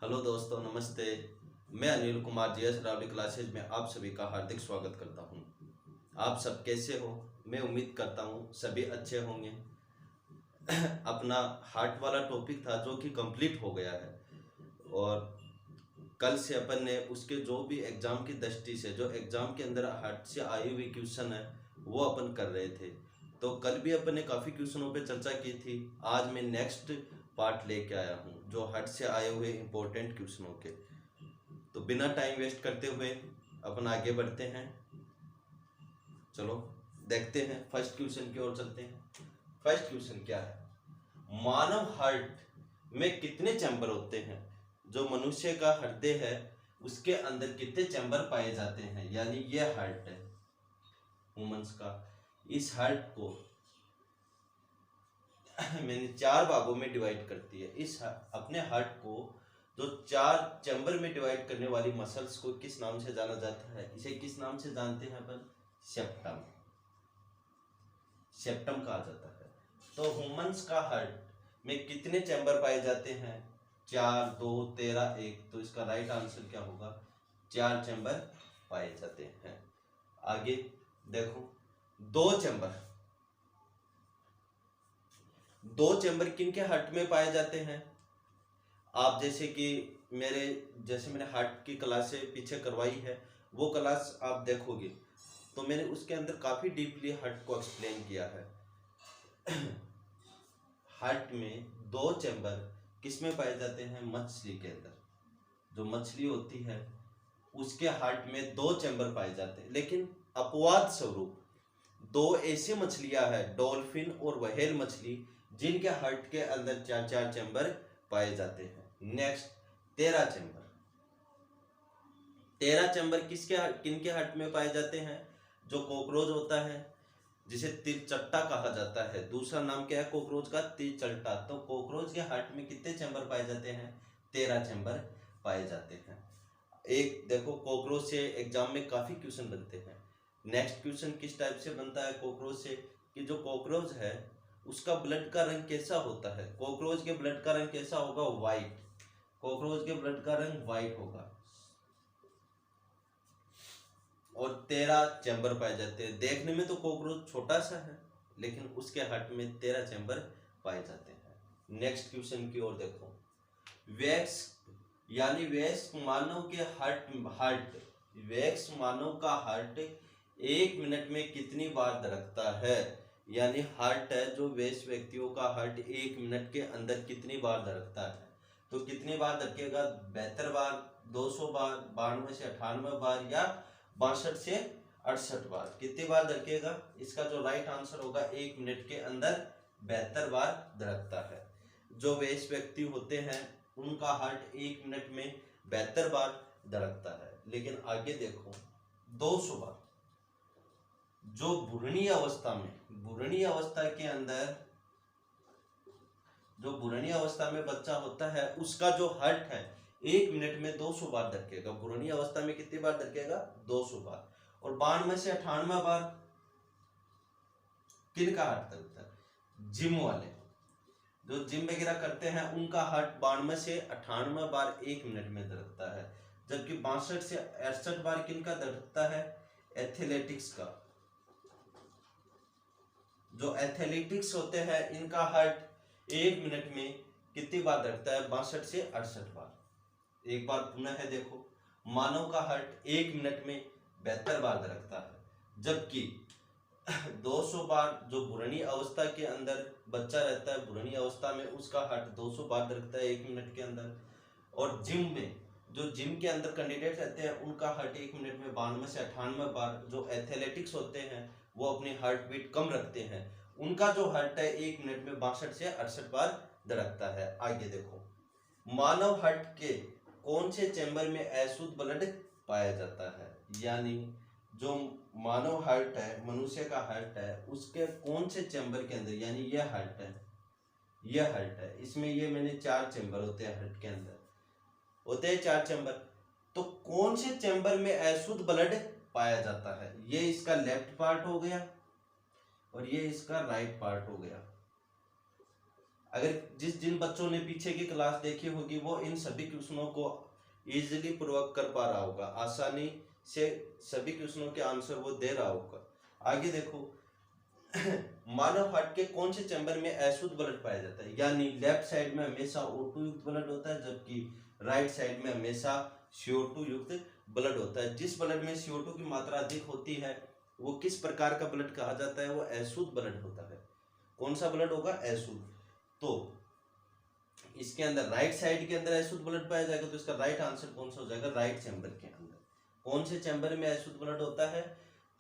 Hello दोस्तों, नमस्ते। मैं अनिल कुमार जीएस रावली क्लासेज में आप सभी का हार्दिक स्वागत करता हूं। आप सब कैसे हो? मैं उम्मीद करता हूं सभी अच्छे होंगे। अपना हार्ट वाला टॉपिक था जो कि कंप्लीट हो गया है, और कल से अपन ने उसके जो भी एग्जाम की दृष्टि से जो एग्जाम के अंदर हार्ट से आई हुई क्वेश्चन है वो अपन कर रहे थे। तो कल भी अपन ने काफ़ी क्वेश्चनों पे चर्चा की थी। आज मैं नेक्स्ट पार्ट लेके आया हूँ जो हार्ट से आए हुए इंपॉर्टेंट क्वेश्चनों के। तो बिना टाइम वेस्ट करते हुए अपन आगे बढ़ते हैं। चलो देखते हैं, फर्स्ट क्वेश्चन की ओर चलते हैं। फर्स्ट क्वेश्चन क्या है? मानव हार्ट में कितने चैम्बर होते हैं? जो मनुष्य का हृदय है उसके अंदर कितने चैम्बर पाए जाते हैं, यानी ये हार्ट है ह्यूमंस का। इस हार्ट को मैंने चार भागों में डिवाइड करती है। अपने हार्ट को जो चार चैम्बर में डिवाइड करने वाली मसल्स को किस नाम से जाना जाता है? इसे किस नाम से जानते हैं अपन? सेप्टम। सेप्टम कहा जाता है। तो ह्यूमंस का हार्ट में कितने चैम्बर पाए जाते हैं? 4, 2, 13, 1। तो इसका राइट आंसर क्या होगा? 4 चैम्बर पाए जाते हैं। आगे देखो, दो चैम्बर दो चैम्बर किन के हार्ट में पाए जाते हैं? आप जैसे कि मैंने हार्ट की क्लासें पीछे करवाई है, वो क्लास आप देखोगे तो मैंने उसके अंदर काफ़ी डीपली हार्ट को एक्सप्लेन किया है। हार्ट में दो चैम्बर किस में पाए जाते हैं? मछली के अंदर। जो मछली होती है उसके हार्ट में दो चैम्बर पाए जाते हैं, लेकिन अपवाद स्वरूप दो ऐसी मछलियां हैं, डॉल्फिन और व्हेल मछली, जिनके हार्ट के अंदर चार चार चैम्बर पाए जाते हैं। Next, 13 chamber. 13 चैम्बर किनके हार्ट में पाए जाते हैं? जो कॉकरोच होता है जिसे तिलचट्टा कहा जाता है। दूसरा नाम क्या है कॉकरोच का? तिलचट्टा। तो कॉकरोच के हार्ट में कितने चैम्बर पाए जाते हैं? 13 चैम्बर पाए जाते हैं। एक देखो, कॉकरोच से एग्जाम में काफी क्वेश्चन बनते हैं। नेक्स्ट क्वेश्चन किस टाइप से बनता है कॉकरोच से, कि जो कॉकरोच है उसका ब्लड का रंग कैसा होता है? कॉकरोच के ब्लड का रंग कैसा होगा? व्हाइट। कॉकरोच के ब्लड का रंग व्हाइट होगा। और 13 चैम्बर पाए जाते हैं। देखने में तो कॉकरोच छोटा सा है, लेकिन उसके हार्ट में 13 चैम्बर पाए जाते हैं। नेक्स्ट क्वेश्चन की ओर देखो। वयस्क यानी वयस्क मानव के हार्ट वयस्क मानव का हार्ट 1 मिनट में कितनी बार धड़कता है? यानी हार्ट है जो वयस्क व्यक्तियों का हार्ट 1 मिनट के अंदर कितनी बार धड़कता है? तो कितनी बार धड़केगा? 72 बार, 200 बार, 92 से 98 बार, या 62 से 68 बार? कितनी बार धड़केगा? इसका जो राइट आंसर होगा, 1 मिनट के अंदर 72 बार धड़कता है। जो वयस्क व्यक्ति होते हैं उनका हार्ट 1 मिनट में 72 बार धड़कता है। लेकिन आगे देखो, 200 बार। जो बुरणी अवस्था के अंदर जो बुरणी अवस्था में बच्चा होता है उसका जो हार्ट है 1 मिनट में 200 बार धड़केगा। बुरणी अवस्था में कितनी बार धड़केगा? 200 बार। और 92 से 98 बार किनका हार्ट धड़कता है? जिम वाले, जो जिम वगैरह करते हैं उनका हार्ट 92 से 98 बार 1 मिनट में धड़कता है। जबकि 62 से 68 बार किनका धड़कता है? एथलेटिक्स का। जो एथलेटिक्स होते हैं इनका हार्ट 1 मिनट में कितनी बार धड़कता है? 62 से 68 बार। एक बार पुनः है देखो, मानव का हार्ट 1 मिनट में 72 बार धड़कता है, जबकि 200 बार जो बुरणी अवस्था के अंदर बच्चा रहता है, बुरणी अवस्था में उसका हार्ट 200 बार धड़कता है 1 मिनट के अंदर। और जो जिम के अंदर कैंडिडेट रहते हैं उनका हार्ट 1 मिनट में 92 से 98 बार। जो एथलेटिक्स होते हैं वो अपनी हार्ट बीट कम रखते हैं, उनका जो हार्ट है 1 मिनट में 62 से 68 बार धड़कता है। आगे देखो, मानव हार्ट के कौन से चैम्बर में अशुद्ध ब्लड पाया जाता है? यानी जो मानव हार्ट है, मनुष्य का हार्ट है, उसके कौन से चैम्बर के अंदर, यानी यह हार्ट है, इसमें ये मैंने 4 चैम्बर होते हैं हार्ट के अंदर, होते हैं 4 चैम्बर। तो कौन से चैम्बर में अशुद्ध ब्लड पाया जाता है? ये इसका लेफ्ट पार्ट हो गया और ये इसका राइट पार्ट हो गया। अगर जिन बच्चों ने पीछे की क्लास देखी होगी वो इन सभी क्वेश्चनों को इजीली पूर्वक कर पा रहा होगा, आसानी से सभी क्वेश्चनों के आंसर वो दे रहा होगा। आगे देखो मानव हार्ट के कौन से चैम्बर में अशुद्ध ब्लड पाया जाता है, यानी लेफ्ट साइड में हमेशा O2 युक्त ब्लड होता है, जबकि राइट साइड में हमेशा CO2 युक्त ब्लड होता है। जिस ब्लड में CO2 की मात्रा अधिक होती है वो किस प्रकार का ब्लड कहा जाता है, वो अशुद्ध ब्लड होता है। कौन सा ब्लड होगा, अशुद्ध। तो इसके अंदर राइट साइड के अंदर अशुद्ध ब्लड पाया जाएगा, तो इसका राइट आंसर कौन सा हो जाएगा, राइट चैम्बर के अंदर। कौन से चैम्बर में अशुद्ध ब्लड होता है,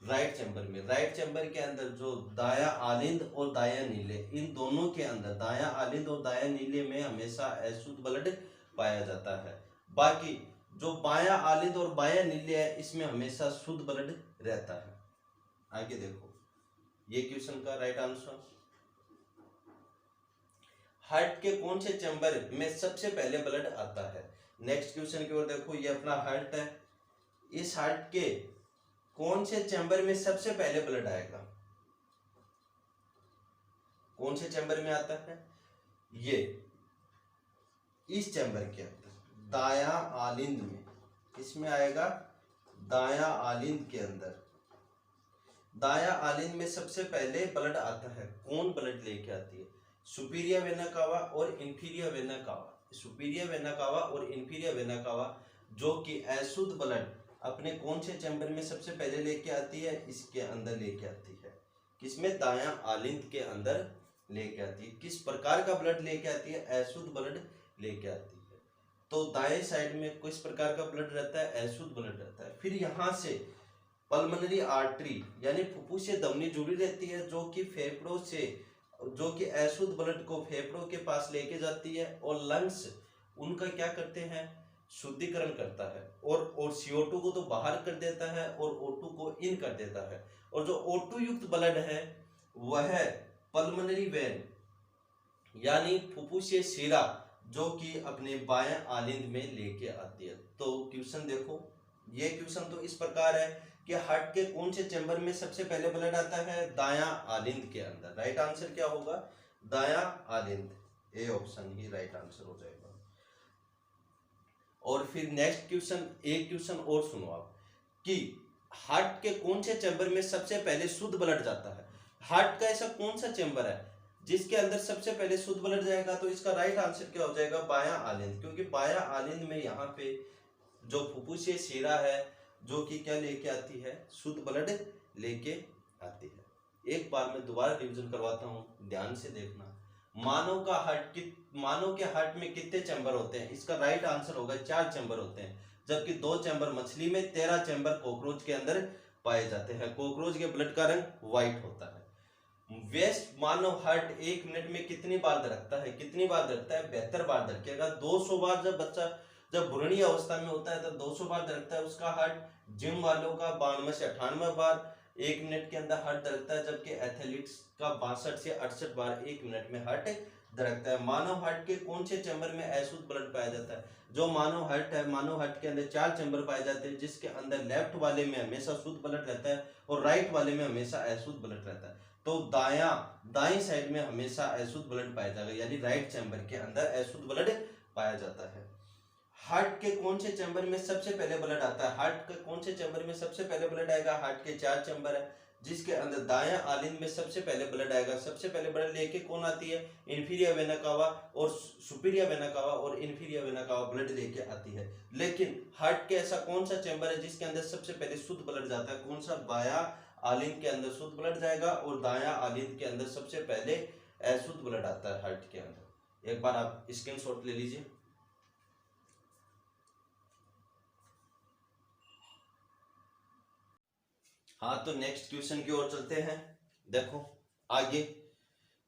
राइट चैम्बर में। राइट चैम्बर के अंदर जो दाया आलिंद और दाया नीले, इन दोनों के अंदर दाया आलिंद और दाया नीले में हमेशा अशुद्ध ब्लड पाया जाता है। बाकी जो बाया आलिंद और बाया नीले है इसमें हमेशा शुद्ध ब्लड रहता है। आगे देखो ये क्वेश्चन का राइट आंसर, हार्ट के कौन से चैम्बर में सबसे पहले ब्लड आता है। नेक्स्ट क्वेश्चन की ओर देखो, ये अपना हार्ट है, इस हार्ट के कौन से चैम्बर में सबसे पहले ब्लड आएगा, कौन से चैम्बर में आता है, ये इस चैम्बर के अंदर दाया आलिंद में, इसमें आएगा दाया आलिंद के अंदर। दाया आलिंद में सबसे पहले ब्लड आता है। कौन ब्लड लेके आती है, सुपीरियर वेना कावा और inferior vena cava. Superior vena cava और इंफीरियर वेना कावा जो कि अशुद्ध ब्लड अपने कौन से चैम्बर में सबसे पहले लेके आती है, इसके अंदर लेके आती है। किसमें, दाया आलिंद के अंदर लेके आती है। किस प्रकार का ब्लड लेके आती है, अशुद्ध ब्लड लेके आती है। तो दाएं साइड में किस प्रकार का ब्लड रहता है, अशुद्ध ब्लड रहता है। फिर यहाँ से पल्मोनरी आर्टरी यानी फुफ्फुस से धमनी जुड़ी रहती है, जो कि फेफड़ों से, जो कि अशुद्ध ब्लड को फेफड़ों के पास लेके जाती है, और लंग्स उनका क्या करते हैं, शुद्धिकरण करता है, और CO2 को तो बाहर कर देता है और O2 को इन कर देता है। और जो O2 युक्त ब्लड है वह पल्मोनरी वेन यानी फुफ्फुसीय शिरा जो कि अपने बाएं आलिंद में लेके आती है। तो क्वेश्चन देखो, ये क्वेश्चन तो इस प्रकार है कि हार्ट के कौन से चैम्बर में सबसे पहले ब्लड आता है, दाया आलिंद के अंदर। राइट आंसर क्या होगा, दाया आलिंद, ए ऑप्शन ही राइट आंसर हो जाएगा। और फिर नेक्स्ट क्वेश्चन, एक क्वेश्चन और सुनो आप, कि हार्ट के कौन से चैम्बर में सबसे पहले शुद्ध ब्लड जाता है। हार्ट का ऐसा कौन सा चैम्बर है जिसके अंदर सबसे पहले शुद्ध ब्लड जाएगा, तो इसका राइट आंसर क्या हो जाएगा, बाया आलिंद। क्योंकि बाया आलिंद में यहाँ पे जो फुफ्फुसीय शिरा है जो कि क्या लेके आती है, शुद्ध ब्लड लेके आती है। एक बार मैं दोबारा रिवीजन करवाता हूँ, ध्यान से देखना। मानव के हार्ट में कितने चैम्बर होते हैं, इसका राइट आंसर होगा 4 चैम्बर होते हैं, जबकि 2 चैम्बर मछली में, 13 चैम्बर कॉकरोच के अंदर पाए जाते हैं। कॉकरोच के ब्लड का रंग व्हाइट होता है। वेस्ट मानव हार्ट 1 मिनट में कितनी बार धड़कता है, कितनी बार धड़कता है, 72 बार धड़केगा। 200 बार जब बच्चा जब भ्रूणीय अवस्था में होता है तब 200 बार धड़कता है उसका हार्ट। जिम वालों का 92 से 98 बार 1 मिनट के अंदर हार्ट धड़कता है, जबकि एथलीट्स का 62 से 68 बार 1 मिनट में हार्ट धड़कता है। मानव हार्ट के कौन से चैम्बर में अशुद्ध ब्लड पाया जाता है, जो मानव हार्ट है, मानव हार्ट के अंदर 4 चैम्बर पाए जाते हैं, जिसके अंदर लेफ्ट वाले में हमेशा शुद्ध ब्लड रहता है और राइट वाले में हमेशा अशुद्ध ब्लड रहता है। तो दाएं साइड में हमेशा अशुद्ध ब्लड पाया जाएगा, यानी राइट चैम्बर के अंदर अशुद्ध ब्लड पाया जाता है। हार्ट के कौन से चैम्बर में सबसे पहले ब्लड आता है, हार्ट के कौन से चैम्बर में सबसे पहले ब्लड आएगा, हार्ट के 4 चैम्बर है, जिसके अंदर दाया आलिंद में सबसे पहले ब्लड आएगा। सबसे पहले ब्लड लेके कौन आती है, इंफीरियर वेना कावा और सुपीरियर वेना कावा, और इंफीरियर वेना कावा ब्लड लेके आती है। लेकिन हार्ट के ऐसा कौन सा चैम्बर है जिसके अंदर सबसे पहले शुद्ध ब्लड जाता है, कौन सा, बाया आलिंद के अंदर शुद्ध ब्लड जाएगा, और दाया आलिंद के अंदर सबसे पहले अशुद्ध ब्लड आता है हार्ट के अंदर। एक बार आप स्क्रीनशॉट ले लीजिए। हाँ, तो नेक्स्ट क्वेश्चन की ओर चलते हैं। देखो आगे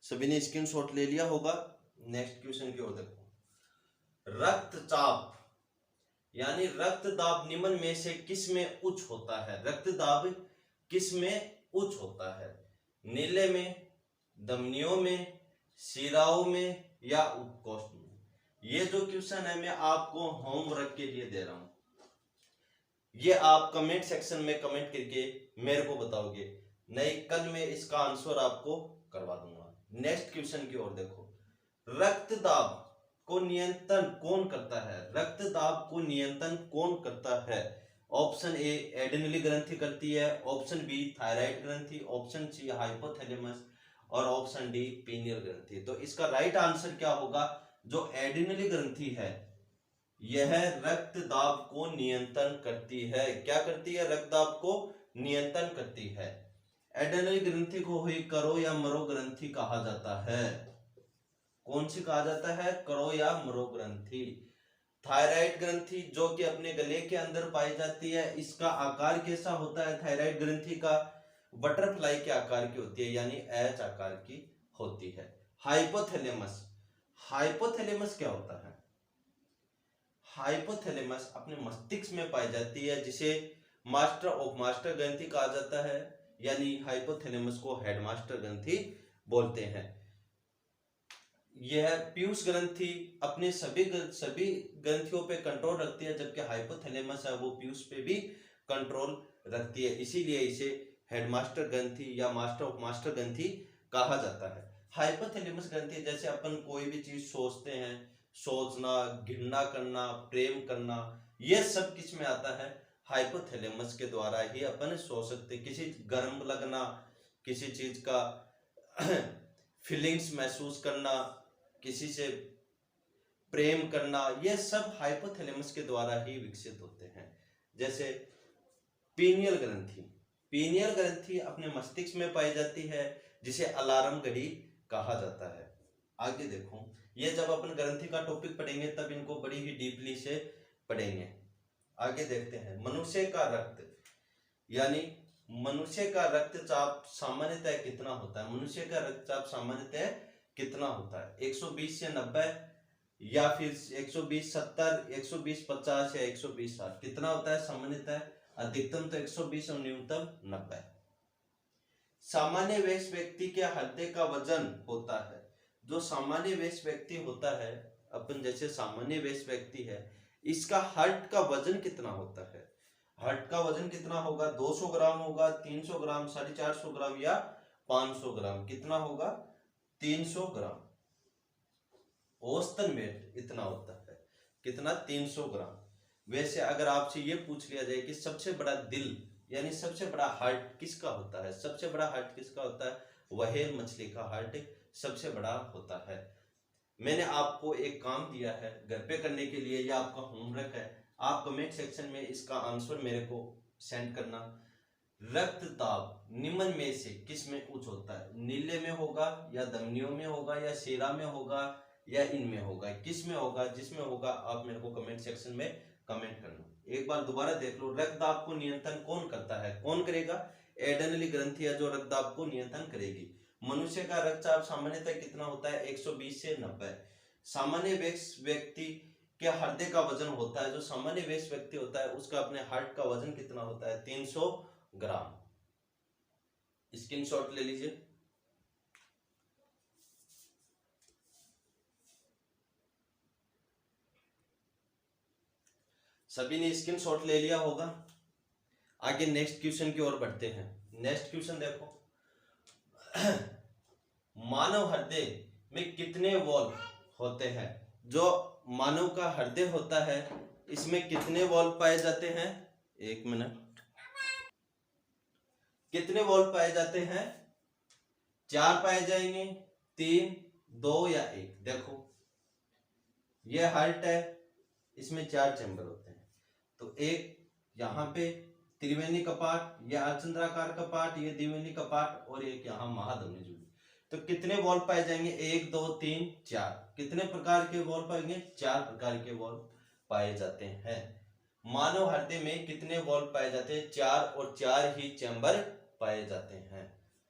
सभी ने स्क्रीनशॉट ले लिया होगा। नेक्स्ट क्वेश्चन की ओर देखो, रक्तचाप यानी रक्तदाब निम्न में से किस में उच्च होता है, रक्तदाब किस में उच्च होता है, नीले में, धमनियों में, शिराओं में, या उत्कोष्ठ में। ये जो क्वेश्चन है मैं आपको होमवर्क के लिए दे रहा हूं, ये आप कमेंट सेक्शन में कमेंट करके मेरे को बताओगे, नहीं कल मैं इसका आंसर आपको करवा दूंगा। नेक्स्ट क्वेश्चन की ओर देखो, रक्तदाब को नियंत्रण कौन करता है? रक्तदाब को नियंत्रण कौन करता है? ऑप्शन ए एड्रेनली ग्रंथि करती है, ऑप्शन बी थायराइड ग्रंथि, ऑप्शन सी हाइपोथैलेमस और ऑप्शन डी पीनियल ग्रंथि। तो इसका राइट आंसर क्या होगा? जो एड्रेनली ग्रंथि है यह रक्तदाब को नियंत्रण करती है। क्या करती है? रक्तदाब को नियंत्रण करती है। एड्रेनल ग्रंथि को ही करो या मरो ग्रंथि कहा जाता है। कौन सी कहा जाता है? करो या मरो ग्रंथि। थायराइड ग्रंथि जो कि अपने गले के अंदर पाई जाती है, इसका आकार कैसा होता है? थायराइड ग्रंथि का बटरफ्लाई के आकार की होती है, यानी एच आकार की होती है। हाइपोथैलेमस, हाइपोथैलेमस क्या होता है? हाइपोथैलेमस अपने मस्तिष्क में पाई जाती है, जिसे मास्टर ऑफ मास्टर ग्रंथि कहा जाता है, यानी हाइपोथैलेमस को हेडमास्टर ग्रंथि बोलते हैं। यह पीयूष ग्रंथि अपने सभी ग्रंथियों पे कंट्रोल रखती है, जबकि हाइपोथैलेमस है वो पीयूष पे भी कंट्रोल रखती है, इसीलिए इसे हेडमास्टर ग्रंथि या मास्टर ऑफ मास्टर ग्रंथि कहा जाता है। हाइपोथैलेमस ग्रंथि जैसे अपन कोई भी चीज सोचते हैं, सोचना, घृणा करना, प्रेम करना, यह सब किस में आता है? हाइपोथैलेमस के द्वारा ही अपन सोच सकते। किसी गर्म लगना, किसी चीज का फीलिंग्स महसूस करना, किसी से प्रेम करना, यह सब हाइपोथैलेमस के द्वारा ही विकसित होते हैं। जैसे पीनियल ग्रंथि, पीनियल ग्रंथि अपने मस्तिष्क में पाई जाती है, जिसे अलार्म घड़ी कहा जाता है। आगे देखो, ये जब अपन ग्रंथि का टॉपिक पढ़ेंगे तब इनको बड़ी ही डीपली से पढ़ेंगे। आगे देखते हैं, मनुष्य का रक्त, यानी मनुष्य का रक्तचाप सामान्यतः कितना होता है? मनुष्य का रक्तचाप सामान्यतः कितना होता है? 120 से 90 या फिर 120 70, 120 50 या 120 60? कितना होता है सामान्यतः? अधिकतम तो 120 और न्यूनतम 90। सामान्य वयस्क व्यक्ति के हृदय का वजन होता है, जो सामान्य वयस्क व्यक्ति होता है, अपन जैसे सामान्य वयस्क व्यक्ति है, इसका हार्ट का वजन कितना होता है? हार्ट का वजन कितना होगा? 200 ग्राम होगा, 300 ग्राम, 450 ग्राम या 500 ग्राम? कितना होगा? 300 ग्राम। औसतन वेट इतना होता है। कितना? 300 ग्राम। वैसे अगर आपसे ये पूछ लिया जाए कि सबसे बड़ा दिल यानी सबसे बड़ा हार्ट किसका होता है? सबसे बड़ा हार्ट किसका होता है? व्हेल मछली का हार्ट सबसे बड़ा होता है। मैंने आपको एक काम दिया है घर पे करने के लिए, यह आपका होमवर्क है। आप कमेंट सेक्शन में इसका आंसर मेरे को सेंड करना। रक्तदाब निम्न में से किस में उच्च होता है? नीले में होगा या धमनियों में होगा या शिरा में होगा या इनमें होगा? किस में होगा? जिसमें होगा आप मेरे को कमेंट सेक्शन में कमेंट करना। एक बार दोबारा देख लो, रक्तदाब को नियंत्रण कौन करता है? कौन करेगा? एड्रेनल ग्रंथि है जो रक्तदाब को नियंत्रण करेगी। मनुष्य का रक्तचाप सामान्यतः कितना होता है? 120 से 90। सामान्य व्यक्ति के हृदय का वजन होता है, जो सामान्य वयस्क व्यक्ति होता है उसका अपने हार्ट का वजन कितना होता है? 300 ग्राम। स्क्रीनशॉट ले लीजिए। सभी ने स्क्रीनशॉट ले लिया होगा। आगे नेक्स्ट क्वेश्चन की ओर बढ़ते हैं। नेक्स्ट क्वेश्चन देखो, मानव हृदय में कितने वॉल्व होते हैं? जो मानव का हृदय होता है इसमें कितने वॉल्व पाए जाते हैं? एक मिनट। कितने वॉल्व पाए जाते हैं? 4 पाए जाएंगे, 3, 2 या 1? देखो यह हार्ट है, इसमें 4 चैम्बर होते हैं। तो एक यहाँ पे त्रिवेणी कपाट, यह अर्धचंद्राकार कपाट, यह द्विवेणी कपाट और एक यहाँ महाधमनी झिल्ली। तो कितने वॉल्व पाए जाएंगे? 1, 2, 3, 4। कितने प्रकार के वॉल्व पाएंगे? 4 प्रकार के वॉल्व पाए जाते हैं। मानव हृदय में कितने वॉल्व पाए जाते हैं? 4 और 4 ही चैम्बर पाए जाते हैं।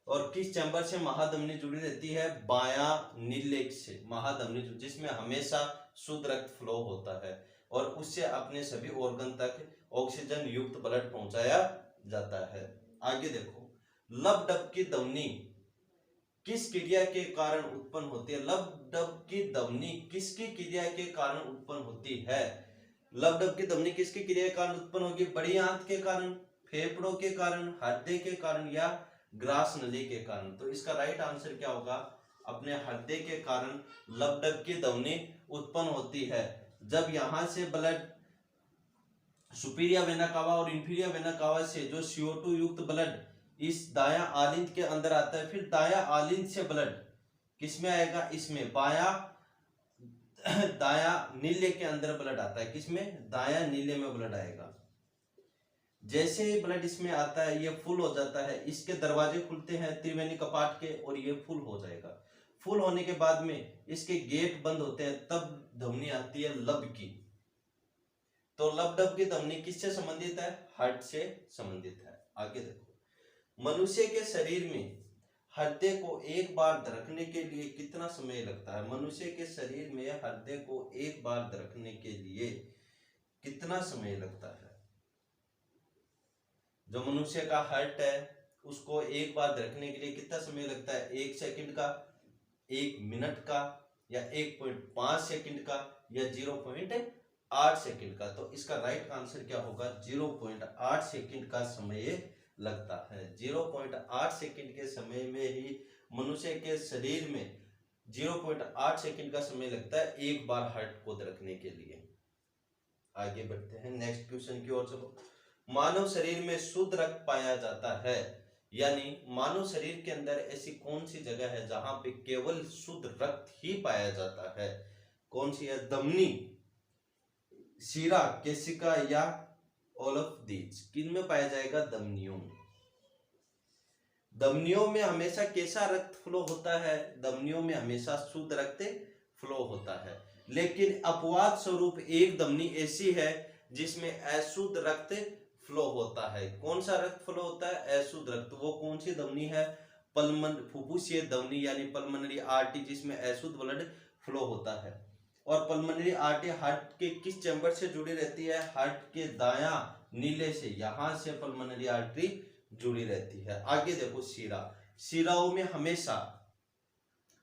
और किस चैम्बर से महाधमनी जुड़ी रहती है? बायां नीलेक से महाधमनी, जिसमें हमेशा शुद्ध रक्त फ्लो होता है और उससे अपने सभी ऑर्गन तक ऑक्सीजन युक्त ब्लड पहुंचाया जाता है। आगे देखो, लब डब की धमनी किस क्रिया के कारण उत्पन्न होती है? लब डब की धमनी किसकी क्रिया के कारण उत्पन्न होती है? लब डब की धमनी किसकी क्रिया के कारण उत्पन्न होगी? बड़ी आंत के कारण, फेफड़ों के कारण, हृदय के कारण या ग्रास नली के कारण? तो इसका राइट आंसर क्या होगा? अपने हृदय के कारण लबडब की ध्वनि उत्पन्न होती है। जब यहाँ से ब्लड सुपीरियर वेना कावा और इंफीरियर वेना कावा से जो CO2 युक्त ब्लड इस दायां आलिंद के अंदर आता है, फिर दायां आलिंद से ब्लड किसमें आएगा, इसमें बायां दायां नीले के अंदर ब्लड आता है। किसमें, दायां नीले में ब्लड आएगा। जैसे ही ब्लड इसमें आता है ये फुल हो जाता है, इसके दरवाजे खुलते हैं त्रिवेणी कपाट के और ये फुल हो जाएगा। फुल होने के बाद में इसके गेट बंद होते हैं, तब ध्वनि आती है लब की। तो लब डब की ध्वनि किससे संबंधित है, हार्ट से संबंधित है। आगे देखो, मनुष्य के शरीर में हृदय को एक बार धड़कने के लिए कितना समय लगता है। मनुष्य के शरीर में हृदय को एक बार धड़कने के लिए कितना समय लगता है। जो मनुष्य का हार्ट है उसको एक बार धड़कने के लिए कितना समय लगता है, 1 सेकंड का, 1 मिनट का, या 1.5 सेकंड का, या 0.8 सेकंड का। तो इसका राइट आंसर क्या होगा, 0.8 सेकंड का समय लगता है। 0.8 सेकंड के समय में ही मनुष्य के शरीर में 0.8 सेकंड का समय लगता है एक बार हार्ट को धड़कने के लिए। आगे बढ़ते हैं नेक्स्ट क्वेश्चन की ओर। चलो, मानव शरीर में शुद्ध रक्त पाया जाता है, यानी मानव शरीर के अंदर ऐसी कौन सी जगह है जहां पे केवल शुद्ध रक्त ही पाया जाता है। कौन सी है, धमनी, शिरा, केशिका, या ऑल ऑफ दीज। किन में पाया जाएगा, धमनियों में। धमनियों में हमेशा कैसा रक्त फ्लो होता है, धमनियों में हमेशा शुद्ध रक्त फ्लो होता है। लेकिन अपवाद स्वरूप एक धमनी ऐसी है जिसमें अशुद्ध रक्त फ्लो होता है। कौन सा रक्त फ्लो होता है, अशुद्ध रक्त। वो कौन सी धमनी है, फुफ्फुसीय धमनी यानी पल्मोनरी आर्टरी, जिसमें अशुद्ध ब्लड फ्लो होता है। और पल्मोनरी आर्टरी हार्ट के किस चैम्बर से जुड़ी रहती है, हार्ट के दायां नीले से, यहां से पल्मोनरी आर्टरी जुड़ी रहती है। आगे देखो, शिरा, शिराओं में हमेशा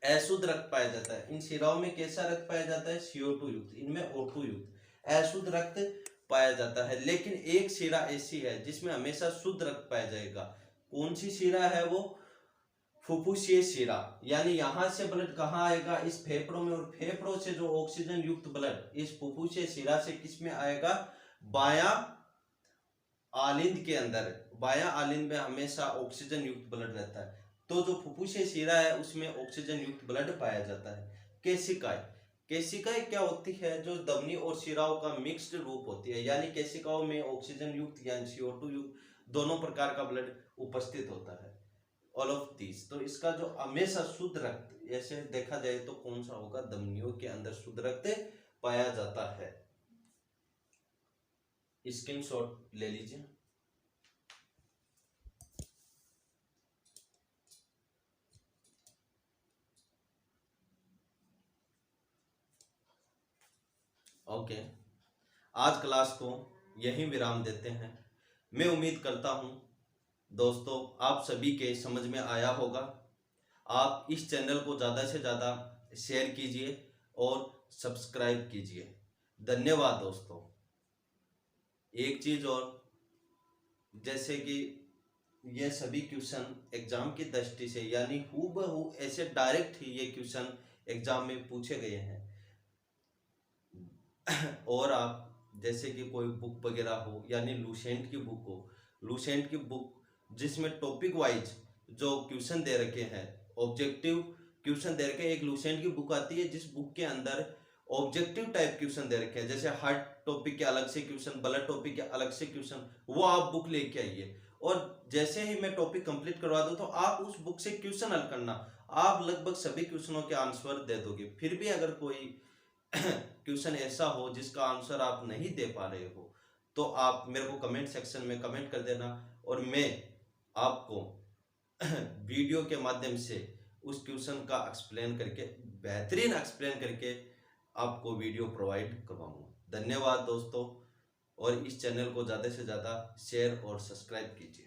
अशुद्ध रक्त पाया जाता है। इन शिराओं में कैसा रक्त पाया जाता है, CO2 युक्त, इनमें O2 युक्त अशुद्ध रक्त पाया जाता है। लेकिन एक शिरा ऐसी है जिसमें हमेशा शुद्ध रक्त पाया जाएगा। कौन सी शिरा है वो, फुफ्फुसीय शिरा, यानी यहां से ब्लड कहां आएगा, इस फेफड़ों में, और फेफड़ों से जो ऑक्सीजन युक्त ब्लड इस फुफ्फुसीय शिरा से किस में आएगा, बायां आलिंद के अंदर। बायां आलिंद में हमेशा ऑक्सीजन युक्त ब्लड रहता है। तो जो फुफ्फुसीय शिरा है उसमें ऑक्सीजन युक्त ब्लड पाया जाता है। केशिकाएं, केशिकाएं क्या होती है, जो धमनी और शिराओं का मिक्स्ड रूप होती है, यानी केशिकाओं में ऑक्सीजन युक्त यानी CO2 युक्त दोनों प्रकार का ब्लड उपस्थित होता है। All of this. तो इसका जो हमेशा शुद्ध रक्त ऐसे देखा जाए तो कौन सा होगा, धमनियों के अंदर शुद्ध रक्त पाया जाता है। स्क्रीनशॉट ले लीजिए। ओके, आज क्लास को यहीं विराम देते हैं। मैं उम्मीद करता हूं दोस्तों आप सभी के समझ में आया होगा। आप इस चैनल को ज़्यादा से ज़्यादा शेयर कीजिए और सब्सक्राइब कीजिए। धन्यवाद दोस्तों। एक चीज़ और, जैसे कि ये सभी क्वेश्चन एग्जाम की दृष्टि से यानी हूबहू ऐसे डायरेक्ट ही ये क्वेश्चन एग्जाम में पूछे गए हैं। और आप जैसे कि कोई बुक वगैरह हो, यानी लूसेंट की बुक हो, लूसेंट की बुक जिसमें टॉपिक वाइज जो क्वेश्चन दे रखे हैं, ऑब्जेक्टिव क्वेश्चन दे रखे हैं। एक लूसेंट की बुक आती है जिस बुक के अंदर ऑब्जेक्टिव टाइप क्वेश्चन दे रखे हैं, जैसे हार्ट टॉपिक के अलग से क्वेश्चन, ब्लड टॉपिक के अलग से क्वेश्चन, वो आप बुक लेके आइए। और जैसे ही मैं टॉपिक कंप्लीट करवा दूं तो आप उस बुक से क्वेश्चन हल करना, आप लगभग सभी क्वेश्चनों के आंसर दे दोगे। फिर भी अगर कोई क्वेश्चन ऐसा हो जिसका आंसर आप नहीं दे पा रहे हो तो आप मेरे को कमेंट सेक्शन में कमेंट कर देना, और मैं आपको वीडियो के माध्यम से उस क्वेश्चन का एक्सप्लेन करके, बेहतरीन एक्सप्लेन करके आपको वीडियो प्रोवाइड करवाऊंगा। धन्यवाद दोस्तों, और इस चैनल को ज़्यादा से ज़्यादा शेयर और सब्सक्राइब कीजिए।